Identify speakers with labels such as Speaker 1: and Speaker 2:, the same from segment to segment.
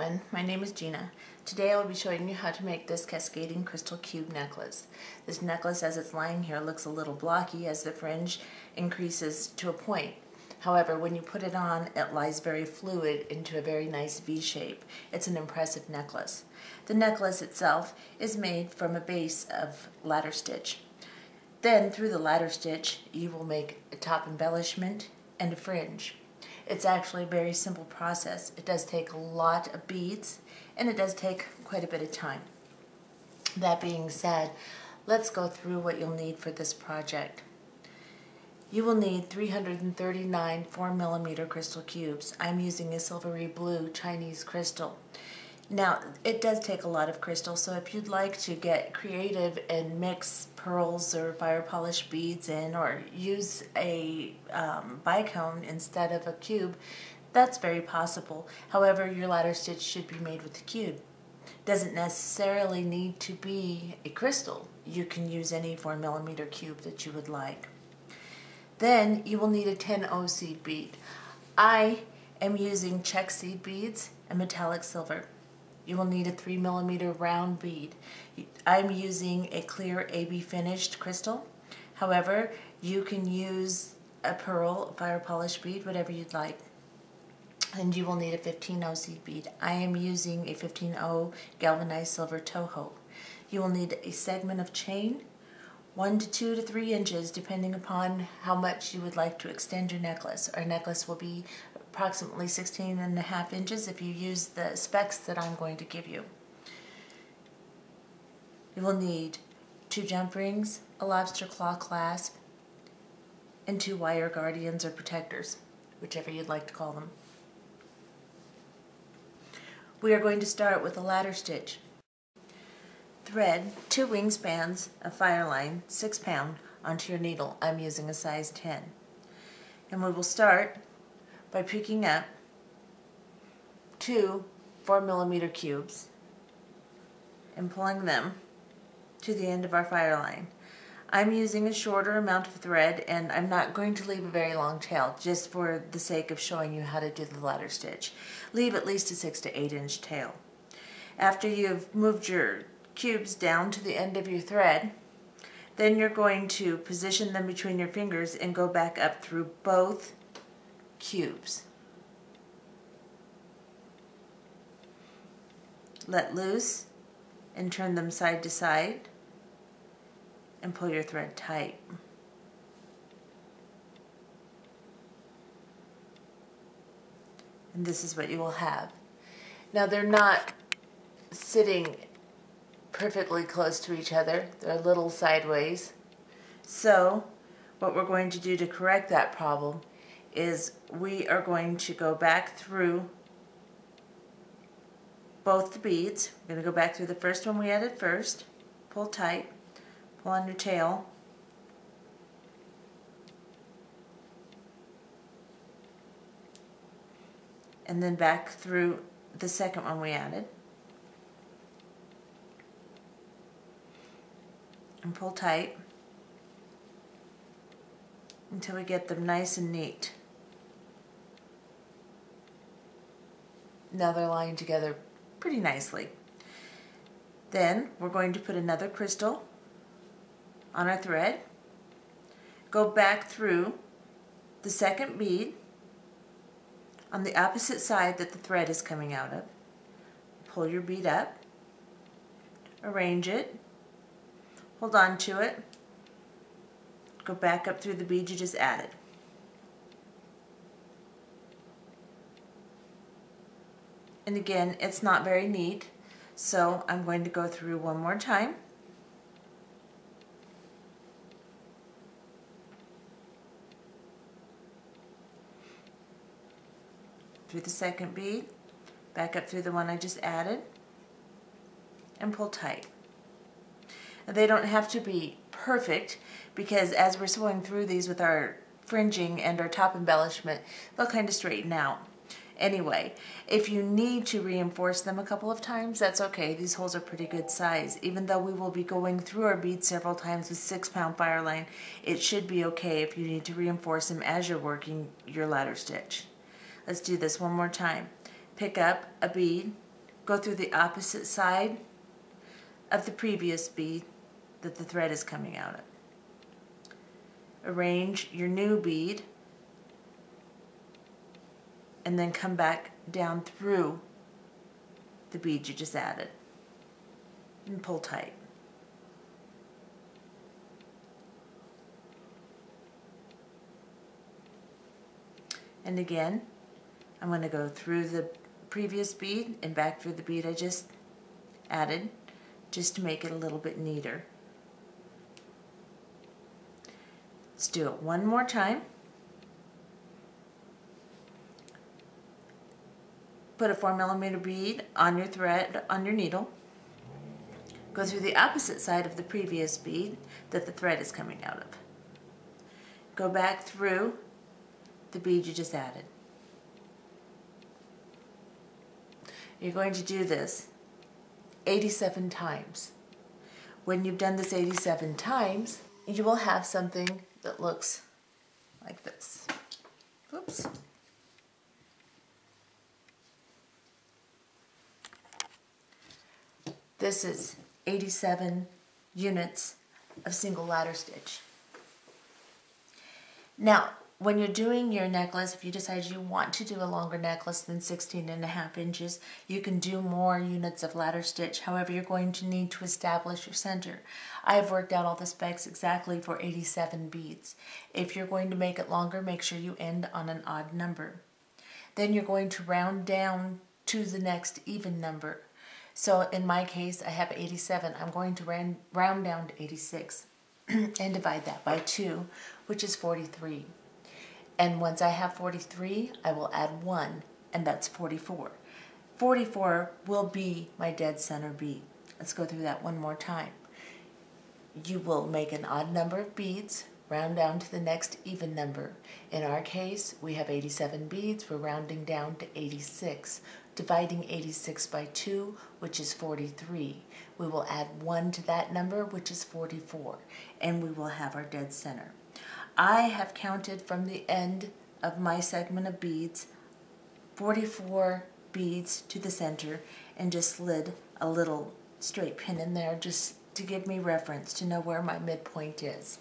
Speaker 1: everyone, my name is Gina. Today I will be showing you how to make this cascading crystal cube necklace. This necklace as it's lying here looks a little blocky as the fringe increases to a point. However, when you put it on, it lies very fluid into a very nice V shape. It's an impressive necklace. The necklace itself is made from a base of ladder stitch. Then through the ladder stitch you will make a top embellishment and a fringe. It's actually a very simple process. It does take a lot of beads and it does take quite a bit of time. That being said, let's go through what you'll need for this project. You will need 339 4mm crystal cubes. I'm using a silvery blue Chinese crystal. Now, it does take a lot of crystal, so if you'd like to get creative and mix pearls or fire polished beads in, or use a bicone instead of a cube, that's very possible. However, your ladder stitch should be made with a cube. Doesn't necessarily need to be a crystal. You can use any 4mm cube that you would like. Then you will need a 10-0 seed bead. I am using check seed beads and metallic silver. You will need a 3mm round bead. I'm using a clear AB finished crystal. However, you can use a pearl, a fire polished bead, whatever you'd like. And you will need a 15-0 seed bead. I am using a 15-0 galvanized silver toho. You will need a segment of chain, 1 to 2 to 3 inches, depending upon how much you would like to extend your necklace. Our necklace will be approximately 16.5 inches if you use the specs that I'm going to give you. You will need 2 jump rings, a lobster claw clasp, and 2 wire guardians or protectors, whichever you'd like to call them. We are going to start with a ladder stitch. Thread 2 wingspans of Fireline 6 pound onto your needle. I'm using a size 10. And we will start by picking up 2 4mm cubes and pulling them to the end of our Fireline. I'm using a shorter amount of thread and I'm not going to leave a very long tail just for the sake of showing you how to do the ladder stitch. Leave at least a 6 to 8 inch tail. After you've moved your cubes down to the end of your thread, then you're going to position them between your fingers and go back up through both cubes. Let loose and turn them side to side and pull your thread tight. And this is what you will have. Now they're not sitting perfectly close to each other. They're a little sideways. So what we're going to do to correct that problem is we are going to go back through both the beads. We're going to go back through the first one we added first, pull tight, pull on your tail, and then back through the second one we added, and pull tight until we get them nice and neat. Now they're lying together pretty nicely. Then we're going to put another crystal on our thread, go back through the second bead on the opposite side that the thread is coming out of. Pull your bead up, arrange it, hold on to it, go back up through the bead you just added. And again, it's not very neat, so I'm going to go through one more time. Through the second bead, back up through the one I just added, and pull tight. Now, they don't have to be perfect because as we're sewing through these with our fringing and our top embellishment, they'll kind of straighten out. Anyway, if you need to reinforce them a couple of times, that's okay. These holes are pretty good size. Even though we will be going through our beads several times with 6 pound Fireline, it should be okay if you need to reinforce them as you're working your ladder stitch. Let's do this one more time. Pick up a bead go through the opposite side of the previous bead that the thread is coming out of. Arrange your new bead and then come back down through the bead you just added and pull tight. And again, I'm going to go through the previous bead and back through the bead I just added, just to make it a little bit neater. Let's do it one more time. Put a 4mm bead on your thread, on your needle. Go through the opposite side of the previous bead that the thread is coming out of. Go back through the bead you just added. You're going to do this 87 times. When you've done this 87 times, you will have something that looks like this. Oops. This is 87 units of single ladder stitch. Now, when you're doing your necklace, if you decide you want to do a longer necklace than 16.5 inches, you can do more units of ladder stitch. However, you're going to need to establish your center. I have worked out all the specs exactly for 87 beads. If you're going to make it longer, make sure you end on an odd number. Then you're going to round down to the next even number. So in my case, I have 87. I'm going to round down to 86 and divide that by 2, which is 43. And once I have 43, I will add 1, and that's 44. 44 will be my dead center bead. Let's go through that one more time. You will make an odd number of beads, round down to the next even number. In our case, we have 87 beads. We're rounding down to 86. Dividing 86 by 2, which is 43. We will add 1 to that number, which is 44, and we will have our dead center. I have counted from the end of my segment of beads 44 beads to the center and just slid a little straight pin in there just to give me reference to know where my midpoint is.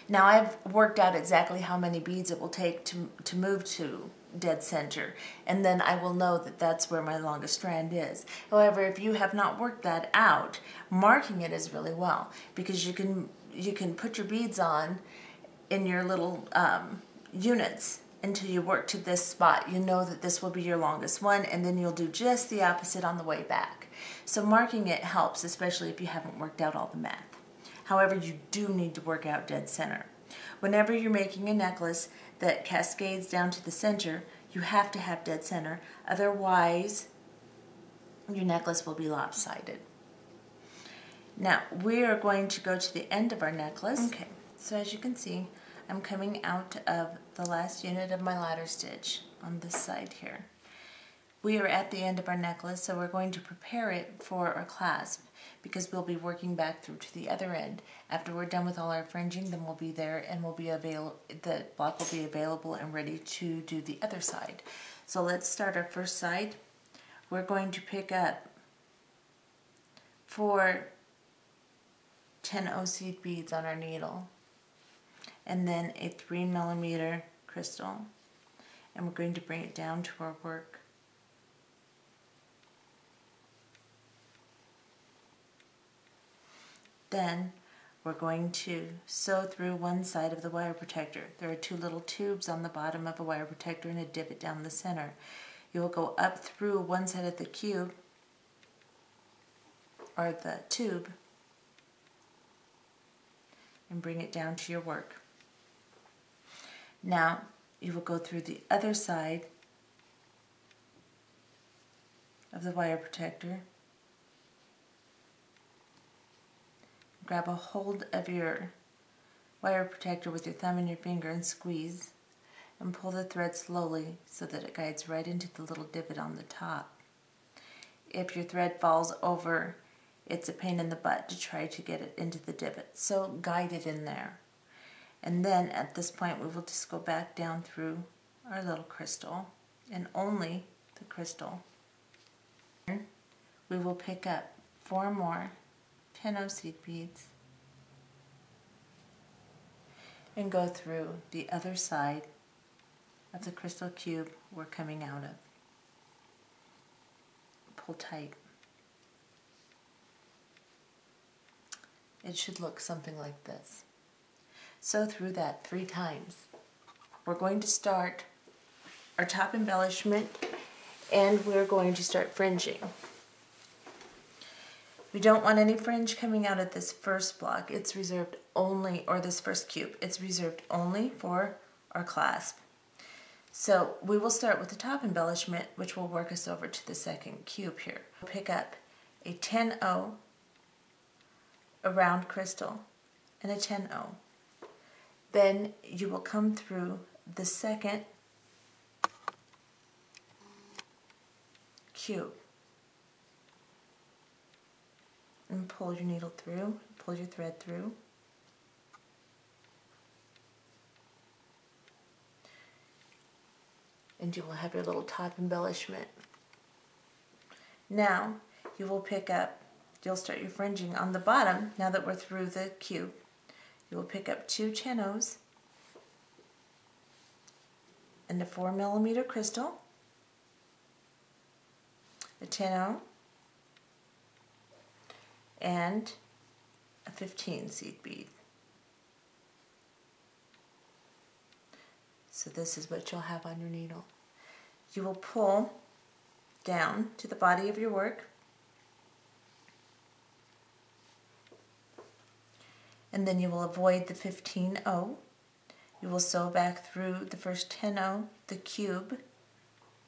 Speaker 1: Now I've worked out exactly how many beads it will take to move to dead center, and then I will know that that's where my longest strand is. However, if you have not worked that out, marking it is really well, because you can put your beads on in your little units until you work to this spot. You know that this will be your longest one, and then you'll do just the opposite on the way back. So marking it helps, especially if you haven't worked out all the math. However, you do need to work out dead center. Whenever you're making a necklace that cascades down to the center, you have to have dead center. Otherwise, your necklace will be lopsided. Now, we are going to go to the end of our necklace. Okay, so as you can see, I'm coming out of the last unit of my ladder stitch on this side here. We are at the end of our necklace, so we're going to prepare it for our clasp, because we'll be working back through to the other end. After we're done with all our fringing, then we'll be there and the block will be available and ready to do the other side. So let's start our first side. We're going to pick up 4 10-0 seed beads on our needle, and then a 3mm crystal, and we're going to bring it down to our work. Then we're going to sew through one side of the wire protector. There are 2 little tubes on the bottom of a wire protector and a divot down the center. You will go up through one side of the cube, or the tube, and bring it down to your work. Now you will go through the other side of the wire protector, grab a hold of your wire protector with your thumb and your finger and squeeze, and pull the thread slowly so that it guides right into the little divot on the top. If your thread falls over, it's a pain in the butt to try to get it into the divot, so guide it in there. And then at this point we will just go back down through our little crystal, and only the crystal, we will pick up 4 more 10-0 seed beads and go through the other side of the crystal cube we're coming out of. Pull tight. It should look something like this. Sew through that 3 times. We're going to start our top embellishment and we're going to start fringing. We don't want any fringe coming out of this first block. It's reserved only, or this first cube, it's reserved only for our clasp. So we will start with the top embellishment, which will work us over to the second cube here. We'll pick up a 10-0, a round crystal, and a 10-0. Then you will come through the second cube and pull your needle through, pull your thread through. And you will have your little top embellishment. Now you will pick up, you'll start your fringing on the bottom. Now that we're through the cube, you will pick up 2 10-0s and a 4mm crystal, a 10-0, and a 15 seed bead. So this is what you'll have on your needle. You will pull down to the body of your work and then you will avoid the 15-0. You will sew back through the first 10-0, the cube,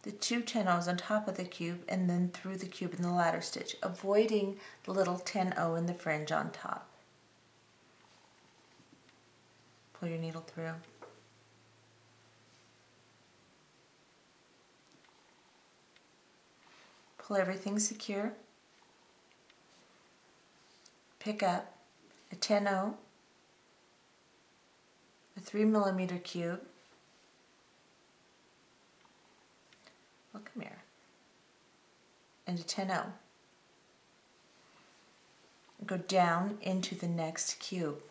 Speaker 1: the 2 10-0s on top of the cube, and then through the cube in the ladder stitch, avoiding the little 10-0 in the fringe on top. Pull your needle through. Pull everything secure. Pick up a 10-0, a 3mm cube. Well, come here. And a 10-0. Go down into the next cube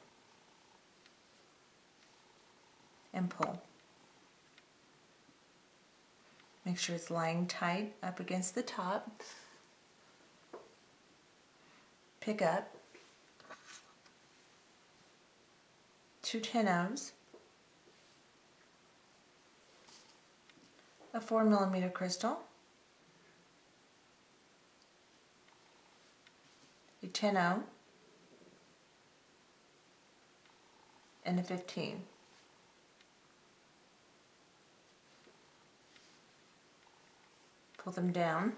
Speaker 1: and pull. Make sure it's lying tight up against the top. Pick up 2 10-0s, a 4mm crystal, a 10-0, and a 15. Pull them down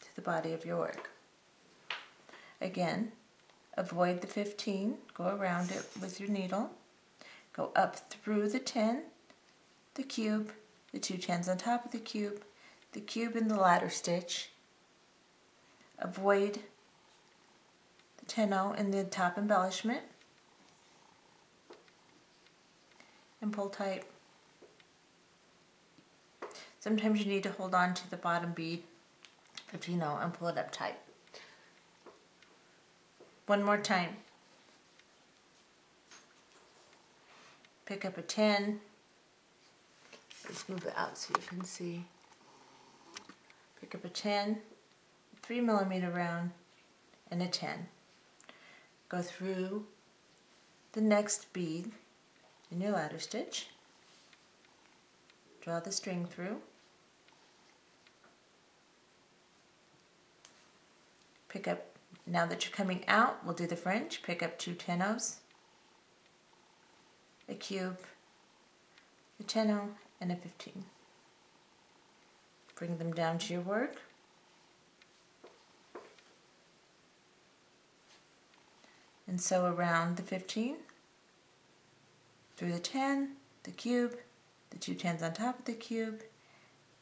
Speaker 1: to the body of your work. Again, avoid the 15, go around it with your needle, go up through the 10, the cube, the 2 10s on top of the cube in the ladder stitch, avoid the 10-0 in the top embellishment, and pull tight. Sometimes you need to hold on to the bottom bead, 15-0, and pull it up tight. One more time. Pick up a 10. Let's move it out so you can see. Pick up a 10, 3mm round, and a 10. Go through the next bead in your ladder stitch. Draw the string through. Pick up, now that you're coming out, we'll do the fringe. Pick up 2 10-0s, a cube, a 10-0, and a 15. Bring them down to your work. And sew around the 15, through the 10, the cube, the 2 10s on top of the cube,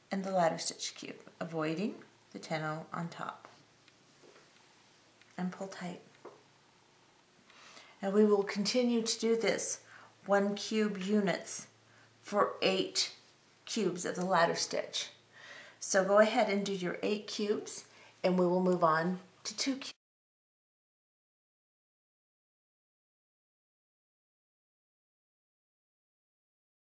Speaker 1: and the ladder stitch cube, avoiding the 10-0 on top. And pull tight. And we will continue to do this 1 cube units for 8 cubes of the ladder stitch. So go ahead and do your 8 cubes, and we will move on to 2 cubes.